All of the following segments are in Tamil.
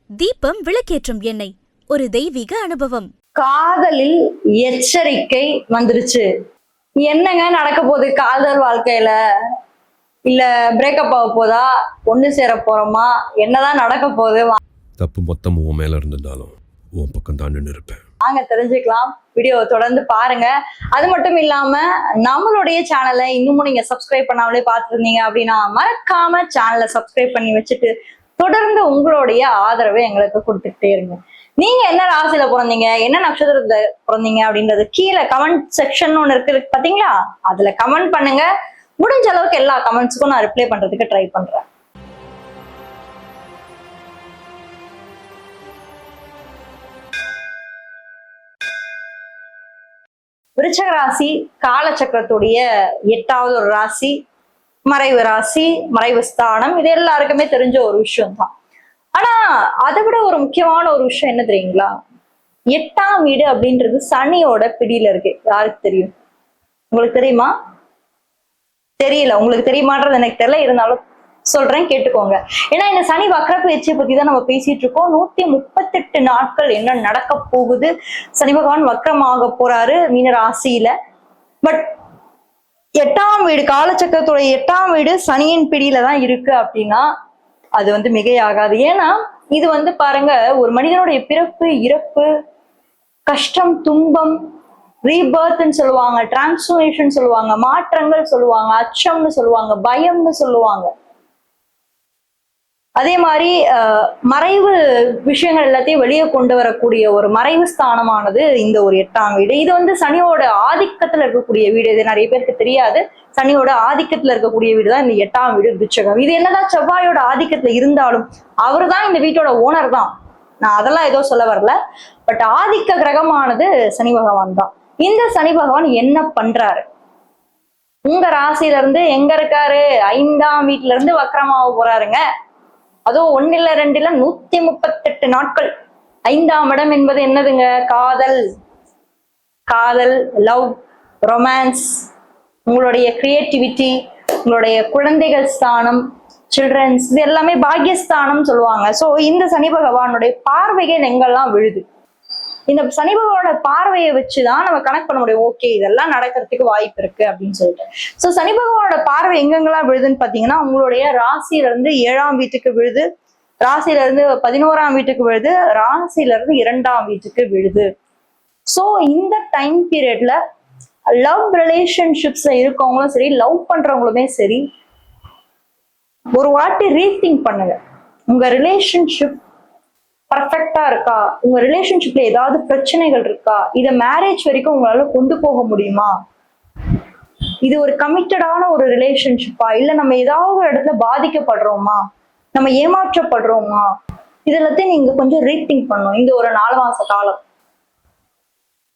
தீபம் விளக்கேற்றும் எண்ணெய், ஒரு தெய்வீக அனுபவம். காதலில் எச்சரிக்கை வந்துருச்சு. என்னங்க நடக்க போகுது காதல் வாழ்க்கையில? இல்ல பிரேக்கப் ஆக போதா, ஒண்ணு சேர போறோமா, என்னதான் நடக்க போகுது? தப்பு மொத்தம் உன் மேல இருந்திருந்தாலும் உன் பக்கம் தான் நின்று இருப்பேன். வாங்க தெரிஞ்சுக்கலாம். வீடியோ தொடர்ந்து பாருங்க. அது மட்டும் இல்லாம நம்மளுடைய சேனலை இன்னமும் நீங்க சப்ஸ்கிரைப் பண்ணாமலே பார்த்துருந்தீங்க அப்படின்னா மறக்காம சேனலை சப்ஸ்கிரைப் பண்ணி வச்சுட்டு தொடர்ந்து உங்களுடைய ஆதரவை எங்களுக்கு கொடுத்துக்கிட்டே இருங்க. நீங்க என்ன ராசியில பிறந்தீங்க, என்ன நட்சத்திரத்துல பிறந்தீங்க அப்படின்றது கீழே கமெண்ட் செக்ஷன் ஒண்ணு இருக்கு பாத்தீங்களா, அதுல கமெண்ட் பண்ணுங்க. முடிஞ்ச அளவுக்கு எல்லா கமெண்ட்ஸுக்கும் நான் ரிப்ளை பண்றதுக்கு ட்ரை பண்றேன். விருச்சக ராசி காலச்சக்கரத்துடைய 8வது ஒரு ராசி, மறைவு ராசி, மறைவு ஸ்தானம். இது எல்லாருக்குமே தெரிஞ்ச ஒரு விஷயம் தான். ஆனா அதை விட ஒரு முக்கியமான ஒரு விஷயம் என்ன தெரியுங்களா? 8ஆம் வீடு அப்படின்றது சனியோட பிடியில இருக்கு. யாருக்கு தெரியும்? உங்களுக்கு தெரியுமா? தெரியல. உங்களுக்கு தெரியுமான்றது எனக்கு தெரியல, இருந்தாலும் சொல்றேன், கேட்டுக்கோங்க. ஏன்னா இந்த சனி வக்ர பயிற்சியை பத்தி தான் நம்ம பேசிட்டு இருக்கோம். 138 நாட்கள் என்ன நடக்க போகுது. சனி பகவான் வக்ரமாக போறாரு மீன ராசியில. பட் 8ஆம் வீடு, காலச்சக்கரத்துடைய 8ஆம் வீடு சனியின் பிடியில தான் இருக்கு அப்படின்னா அது மிகையாகாது. ஏன்னா இது பாருங்க, ஒரு மனிதனுடைய பிறப்பு, இறப்பு, கஷ்டம், துன்பம், ரீபர்த்ன்னு சொல்லுவாங்க, டிரான்ஸ்ஃபர்மேஷன் சொல்லுவாங்க, மாற்றங்கள் சொல்லுவாங்க, அச்சம்னு சொல்லுவாங்க, பயம்னு சொல்லுவாங்க. அதே மாதிரி மறைவு விஷயங்கள் எல்லாத்தையும் வெளியே கொண்டு வரக்கூடிய ஒரு மறைவு ஸ்தானமானது இந்த ஒரு 8ஆம் வீடு. இது சனியோட ஆதிக்கத்துல இருக்கக்கூடிய வீடு. இது நிறைய பேருக்கு தெரியாது. சனியோட ஆதிக்கத்துல இருக்கக்கூடிய வீடு தான் இந்த 8ஆம் வீடு விருச்சகம். இது என்னதான் செவ்வாயோட ஆதிக்கத்துல இருந்தாலும் அவரு தான் இந்த வீட்டோட ஓனர் தான். நான் அதெல்லாம் ஏதோ சொல்ல வரல. பட் ஆதிக்க கிரகமானது சனி பகவான் தான். இந்த சனி பகவான் என்ன பண்றாரு? உங்க ராசியில இருந்து எங்க இருக்காரு? 5ஆம் வீட்டுல இருந்து வக்ரமாக போறாருங்க. அதுவும் 1 இல்ல 2 இல்ல 138 நாட்கள். 5ஆம் இடம் என்பது என்னதுங்க? காதல், காதல், லவ், ரொமான்ஸ், உங்களுடைய கிரியேட்டிவிட்டி, உங்களுடைய குழந்தைகள் ஸ்தானம், சில்ட்ரன்ஸ், இது எல்லாமே பாக்யஸ்தானம் சொல்லுவாங்க. சோ இந்த சனி பகவானுடைய பார்வைகள் எங்கெல்லாம் விழுது, இந்த சனி பகவானோட பார்வையை வச்சுதான் நம்ம கனெக்ட் பண்ண முடியும். ஓகே, இதெல்லாம் நடக்கிறதுக்கு வாய்ப்பு இருக்கு அப்படின்னு சொல்லிட்டு. சோ சனி பகவானோட பார்வை எங்கெங்கெல்லாம் விழுதுன்னு பாத்தீங்கன்னா, உங்களுடைய ராசியில இருந்து 7ஆம் வீட்டுக்கு விழுது, ராசியில இருந்து 11ஆம் வீட்டுக்கு விழுது, ராசியில இருந்து 2ஆம் வீட்டுக்கு விழுது. சோ இந்த டைம் பீரியட்ல லவ் ரிலேஷன்ஷிப்ஸ்ல இருக்கவங்களும் சரி, லவ் பண்றவங்களுமே சரி, ஒரு வாட்டி ரீதிங்க் பண்ணுங்க. உங்க ரிலேஷன்ஷிப் பர்ஃபெக்டா இருக்கா? உங்க ரிலேஷன்ஷிப்ல ஏதாவது பிரச்சனைகள் இருக்கா? இத மேரேஜ் வரைக்கும் உங்களால கொண்டு போக முடியுமா? இது ஒரு கமிட்டடான ஒரு ரிலேஷன்ஷிப்பா? இல்ல நம்ம ஏதாவது ஒரு இடத்துல பாதிக்கப்படுறோமா? நம்ம ஏமாற்றப்படுறோமா? இதெல்லாத்தையும் நீங்க கொஞ்சம் ரீதிங்க் பண்ணணும் இந்த ஒரு 4 மாச காலம்.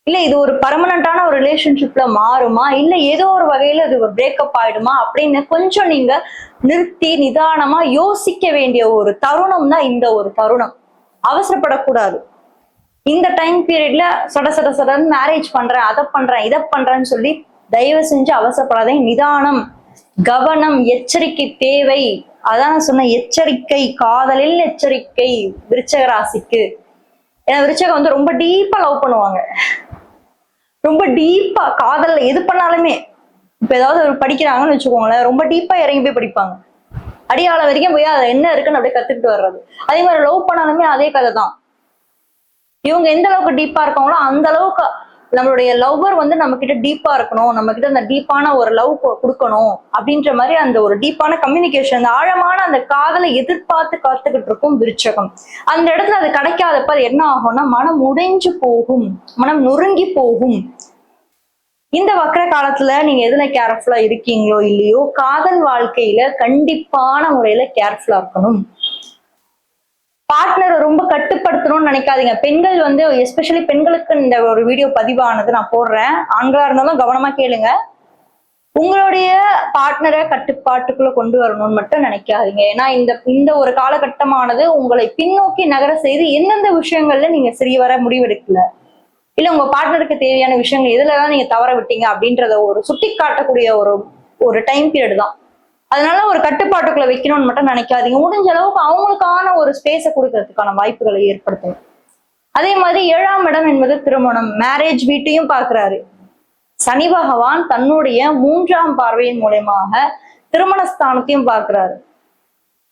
இல்ல இது ஒரு பர்மனண்டான ஒரு ரிலேஷன்ஷிப்ல மாறுமா, இல்ல ஏதோ ஒரு வகையில இது ஒரு பிரேக்கப் ஆயிடுமா அப்படின்னு கொஞ்சம் நீங்க நிறுத்தி நிதானமா யோசிக்க வேண்டிய ஒரு தருணம் தான் இந்த ஒரு தருணம். அவசரப்படக்கூடாது. இந்த டைம் பீரியட்ல சடன்னு மேரேஜ் பண்றேன், அதை பண்றேன், இதை பண்றேன்னு சொல்லி தயவு செஞ்சு அவசரப்படாதீங்க. நிதானம், கவனம், எச்சரிக்கை தேவை. அதான் நான் சொன்ன எச்சரிக்கை, காதலில் எச்சரிக்கை விருச்சக ராசிக்கு. ஏன்னா விருச்சகம் ரொம்ப டீப்பா லவ் பண்ணுவாங்க. ரொம்ப டீப்பா காதல்ல எது பண்ணாலுமே, இப்ப ஏதாவது படிக்கிறாங்கன்னு வச்சுக்கோங்களேன், ரொம்ப டீப்பா இறங்கி போய் படிப்பாங்க. அடியாளம் வரைக்கும் போய் அது என்ன இருக்குன்னு அப்படியே கத்துக்கிட்டு வர்றது. அதே மாதிரி லவ் பண்ணாலுமே அதே கதை தான். இவங்க எந்த அளவுக்கு டீப்பா இருக்காங்களோ அந்த அளவுக்கு நம்மளுடைய லவ்வர் நம்ம கிட்ட டீப்பா இருக்கணும், நம்ம கிட்ட அந்த டீப்பான ஒரு லவ் கொடுக்கணும் அப்படின்ற மாதிரி அந்த ஒரு டீப்பான கம்யூனிகேஷன், அந்த ஆழமான அந்த காதலை எதிர்பார்த்து காத்துக்கிட்டு இருக்கும் விருச்சகம். அந்த இடத்துல அது கிடைக்காதப்ப அது என்ன ஆகும்னா மனம் உடைஞ்சு போகும், மனம் நொறுங்கி போகும். இந்த வக்ர காலத்துல நீங்க எதுல கேர்ஃபுல்லா இருக்கீங்களோ இல்லையோ, காதல் வாழ்க்கையில கண்டிப்பான முறையில கேர்ஃபுல்லா இருக்கணும். பார்ட்னரை ரொம்ப கட்டுப்படுத்தணும்னு நினைக்காதீங்க. பெண்கள் எஸ்பெஷலி பெண்களுக்கு இந்த ஒரு வீடியோ பதிவானது நான் போடுறேன். ஆண்களா இருந்தாலும் கவனமா கேளுங்க. உங்களுடைய பார்ட்னரை கட்டுப்பாட்டுக்குள்ள கொண்டு வரணும்னு மட்டும் நினைக்காதீங்க. ஏன்னா இந்த ஒரு காலகட்டமானது உங்களை பின்னோக்கி நகர செய்து எந்தெந்த விஷயங்கள்ல நீங்க சரிவர முடிவெடுக்கல, இல்ல உங்க பார்ட்னருக்கு தேவையான விஷயங்கள் எதுலதான் நீங்க தவற விட்டீங்க அப்படின்றத ஒரு சுட்டி காட்டக்கூடிய ஒரு டைம் பீரியட் தான். அதனால ஒரு கட்டுப்பாட்டுக்குள்ள வைக்கணும்னு மட்டும் நினைக்காதீங்க. முடிஞ்ச அளவுக்கு அவங்களுக்கான ஒரு ஸ்பேஸை கொடுக்கறதுக்கான வாய்ப்புகளை ஏற்படுத்துங்க. அதே மாதிரி 7ஆம் இடம் என்பது திருமணம், மேரேஜ் வீட்டையும் பார்க்கிறாரு. சனி பகவான் தன்னுடைய 3ஆம் பார்வையின் மூலமாக திருமணஸ்தானத்தையும் பார்க்கிறாரு.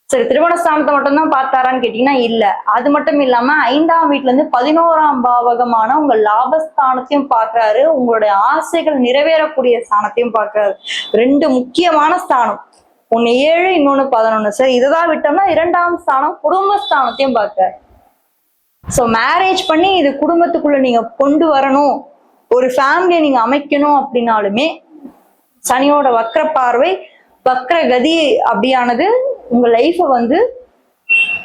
சரி, திருமணஸ்தானத்தை மட்டும்தான் பார்த்தாரான்னு கேட்டீங்கன்னா இல்ல. அது மட்டும் இல்லாம 5ஆம் வீட்டுல இருந்து 11ஆம் பாவகமான உங்க லாபஸ்தானத்தையும் பார்க்கிறாரு. உங்களுடைய ஆசைகள் நிறைவேறக்கூடிய ஸ்தானத்தையும் பார்க்கிறாரு. 2 முக்கியமான ஸ்தானம், ஒன்னு 7, இன்னொன்னு 11. சரி, இதுதான் விட்டோம்னா 2ஆம் ஸ்தானம் குடும்பஸ்தானத்தையும் பார்க்கிறாரு. சோ மேரேஜ் பண்ணி இது குடும்பத்துக்குள்ள நீங்க கொண்டு வரணும், ஒரு ஃபேமிலியை நீங்க அமைக்கணும் அப்படின்னாலுமே சனியோட வக்ர பார்வை, வக்ர கதி அப்படியானது உங்க லைஃபை வந்து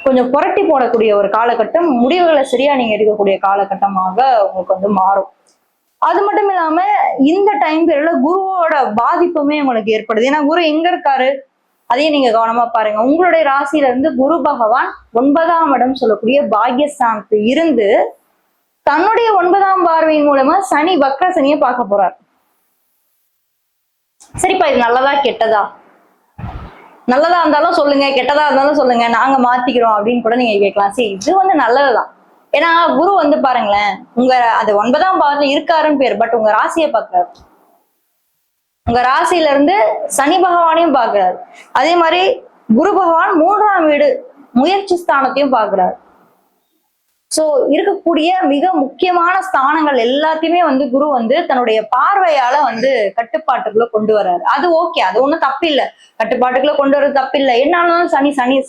கொஞ்சம் புரட்டி போடக்கூடிய ஒரு காலகட்டம், முடிவுகளை சரியா நீங்க எடுக்கக்கூடிய காலகட்டமாக உங்களுக்கு வந்து மாறும். அது மட்டும் இல்லாம இந்த டைம் பீரியட்ல குருவோட பாதிப்புமே உங்களுக்கு ஏற்படுது. ஏன்னா குரு எங்க இருக்காரு அதையும் நீங்க கவனமா பாருங்க. உங்களுடைய ராசியில இருந்து குரு பகவான் 9ஆம் இடம் சொல்லக்கூடிய பாக்யஸ்தானத்து இருந்து தன்னுடைய 9ஆம் பார்வையின் மூலமா சனி வக்ர சனியை பார்க்க போறார். சரிப்பா, இது நல்லதா கெட்டதா? நல்லதா இருந்தாலும் சொல்லுங்க, கெட்டதா இருந்தாலும் சொல்லுங்க, நாங்க மாத்திக்கிறோம் அப்படின்னு கூட நீங்க கேட்கலாம். சரி, இது வந்து நல்லதுதான். ஏன்னா குரு வந்து பாருங்களேன், உங்க அது 9ஆம் பாவத்துல இருக்காருன்னு பேர், பட் உங்க ராசியை பாக்குறாரு. உங்க ராசியில இருந்து சனி பகவானையும் பாக்குறாரு. அதே மாதிரி குரு பகவான் 3ஆம் வீடு முயற்சி ஸ்தானத்தையும் பாக்குறாரு. சோ இருக்கக்கூடிய மிக முக்கியமான ஸ்தானங்கள் எல்லாத்தையுமே வந்து குரு வந்து தன்னுடைய பார்வையால வந்து கட்டுப்பாட்டுக்குள்ள கொண்டு வர்றாரு. அது ஓகே, அது ஒண்ணும் தப்பு இல்லை, கட்டுப்பாட்டுக்குள்ள கொண்டு வர்றது தப்பு இல்லை. என்னாலும்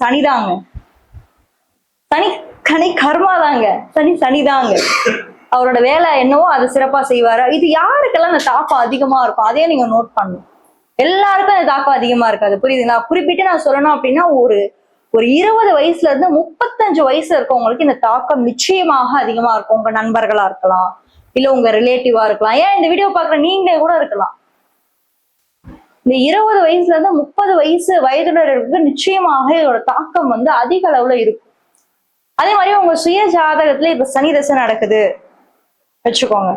சனிதாங்க, சனி கர்மாதாங்க, சனிதாங்க. அவரோட வேலை என்னவோ அதை சிறப்பா செய்வாரு. இது யாருக்கெல்லாம் அந்த தாக்கம் அதிகமா இருக்கும் அதே நீங்க நோட் பண்ணணும். எல்லாருக்கும் அந்த தாக்கம் அதிகமா இருக்காது, புரியுதுங்களா? குறிப்பிட்டு நான் சொல்லணும் அப்படின்னா ஒரு 20 வயசுல இருந்து 35 வயசு இருக்கவங்களுக்கு இந்த தாக்கம் நிச்சயமாக அதிகமா இருக்கும். உங்க நண்பர்களா இருக்கலாம், இல்ல உங்க ரிலேட்டிவா இருக்கலாம், ஏன் இந்த வீடியோ பாக்குற நீங்களே கூட இருக்கலாம். இந்த 20 வயசுல இருந்து 30 வயசு வயதுனருக்கு நிச்சயமாக இதோட தாக்கம் வந்து அதிக அளவுல இருக்கும். அதே மாதிரி உங்க சுய ஜாதகத்துல இப்ப சனி தசை நடக்குது வச்சுக்கோங்க,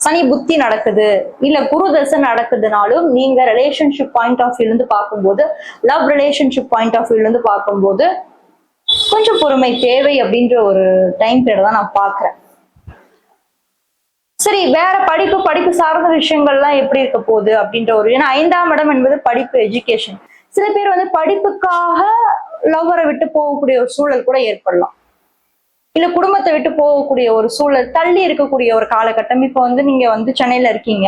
சனி புத்தி நடக்குது, இல்ல குரு தசை நடக்குதுனாலும் நீங்க ரிலேஷன்ஷிப் பாயிண்ட் ஆஃப் வியூல இருந்து பார்க்கும்போது, லவ் ரிலேஷன்ஷிப் பாயிண்ட் ஆஃப் வியூல இருந்து பார்க்கும்போது கொஞ்சம் பொறுமை தேவை அப்படின்ற ஒரு டைம் பீரியட் தான் நான் பாக்குறேன். சரி, வேற படிப்பு சார்ந்த விஷயங்கள்லாம் எப்படி இருக்க போகுது அப்படின்ற ஒரு, ஏன்னா 5ஆம் இடம் என்பது படிப்பு, எஜுகேஷன். சில பேர் வந்து படிப்புக்காக லவ்வரை விட்டு போகக்கூடிய ஒரு சூழல் கூட ஏற்படலாம், இல்ல குடும்பத்தை விட்டு போகக்கூடிய ஒரு சூழல், தள்ளி இருக்கக்கூடிய ஒரு காலகட்டம். இப்போ வந்து நீங்க வந்து சென்னையில இருக்கீங்க,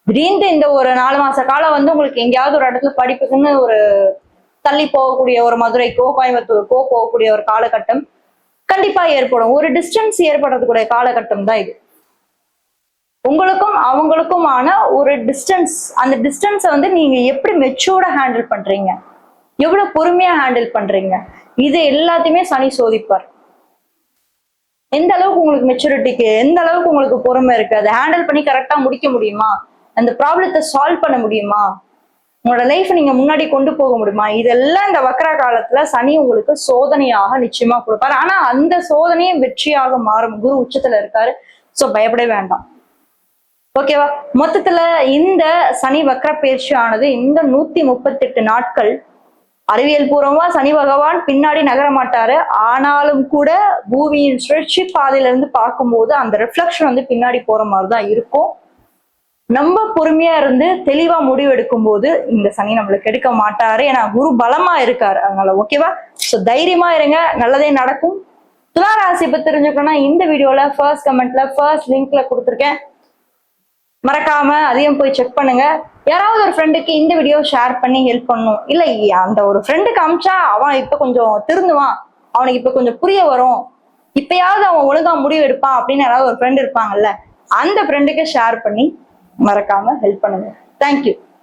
திடீர்னு இந்த ஒரு 4 மாச காலம் வந்து உங்களுக்கு எங்கேயாவது ஒரு இடத்துல படிப்புக்குன்னு ஒரு தள்ளி போகக்கூடிய ஒரு மதுரைக்கோ கோயம்புத்தூருக்கோ போகக்கூடிய ஒரு காலகட்டம் கண்டிப்பா ஏற்படும். ஒரு டிஸ்டன்ஸ் ஏற்படுறதுக்குடைய காலகட்டம் தான் இது. உங்களுக்கும் அவங்களுக்குமான ஒரு டிஸ்டன்ஸ், அந்த டிஸ்டன்ஸை வந்து நீங்க எப்படி மெச்சூர்டா ஹேண்டில் பண்றீங்க, எவ்வளவு பொறுமையா ஹேண்டில் பண்றீங்க, இது எல்லாத்தையுமே சனி சோதிப்பார். எந்த அளவுக்கு உங்களுக்கு மெச்சூரிட்டிக்கு, எந்த அளவுக்கு உங்களுக்கு பொறுமை இருக்கு, அதை ஹேண்டில் பண்ணி கரெக்டா முடிக்க முடியுமா, அந்த ப்ராப்ளத்தை சால்வ் பண்ண முடியுமா, உங்களோட லைஃப் நீங்க முன்னாடி கொண்டு போக முடியுமா, இதெல்லாம் இந்த வக்ர காலத்துல சனி உங்களுக்கு சோதனையாக நிச்சயமா கொடுப்பாரு. ஆனா அந்த சோதனையே வெற்றியாக மாறும். குரு உச்சத்துல இருக்காரு, சோ பயப்பட வேண்டாம். ஓகேவா? மொத்தத்துல இந்த சனி வக்ர பயிற்சி ஆனது இந்த 138 நாட்கள் அறிவியல் பூர்வமா சனி பகவான் பின்னாடி நகர மாட்டாரு. ஆனாலும் கூட பூமியின் சுழற்சி பாதையில இருந்து பார்க்கும்போது அந்த ரிஃப்ளெக்ஷன் வந்து பின்னாடி போற மாதிரிதான் இருக்கும். நம்ம பொறுமையா இருந்து தெளிவா முடிவு எடுக்கும் போது இந்த சனி நம்மளுக்கு எடுக்க மாட்டாரு. ஏன்னா குரு பலமா இருக்காரு. அதனால ஓகேவா? சோ தைரியமா இருங்க, நல்லதே நடக்கும். துலா ராசி பத்தி தெரிஞ்சுக்கணும்னா இந்த வீடியோல ஃபர்ஸ்ட் கமெண்ட்ல ஃபர்ஸ்ட் லிங்க்ல கொடுத்துருக்கேன், மறக்காம அதையும் போய் செக் பண்ணுங்க. யாராவது ஒரு ஃப்ரெண்டுக்கு இந்த வீடியோ ஷேர் பண்ணி ஹெல்ப் பண்ணும், இல்ல அந்த ஒரு ஃப்ரெண்டுக்கு அமிச்சா அவன் இப்ப கொஞ்சம் திருந்துவான், அவனுக்கு இப்ப கொஞ்சம் புரிய வரும், இப்பயாவது அவன் ஒழுங்கா முடிவு எடுப்பான் அப்படின்னு யாராவது ஒரு ஃப்ரெண்ட் இருப்பாங்கல்ல, அந்த ஃப்ரெண்டுக்கு ஷேர் பண்ணி மறக்காம ஹெல்ப் பண்ணுங்க. தேங்க்யூ.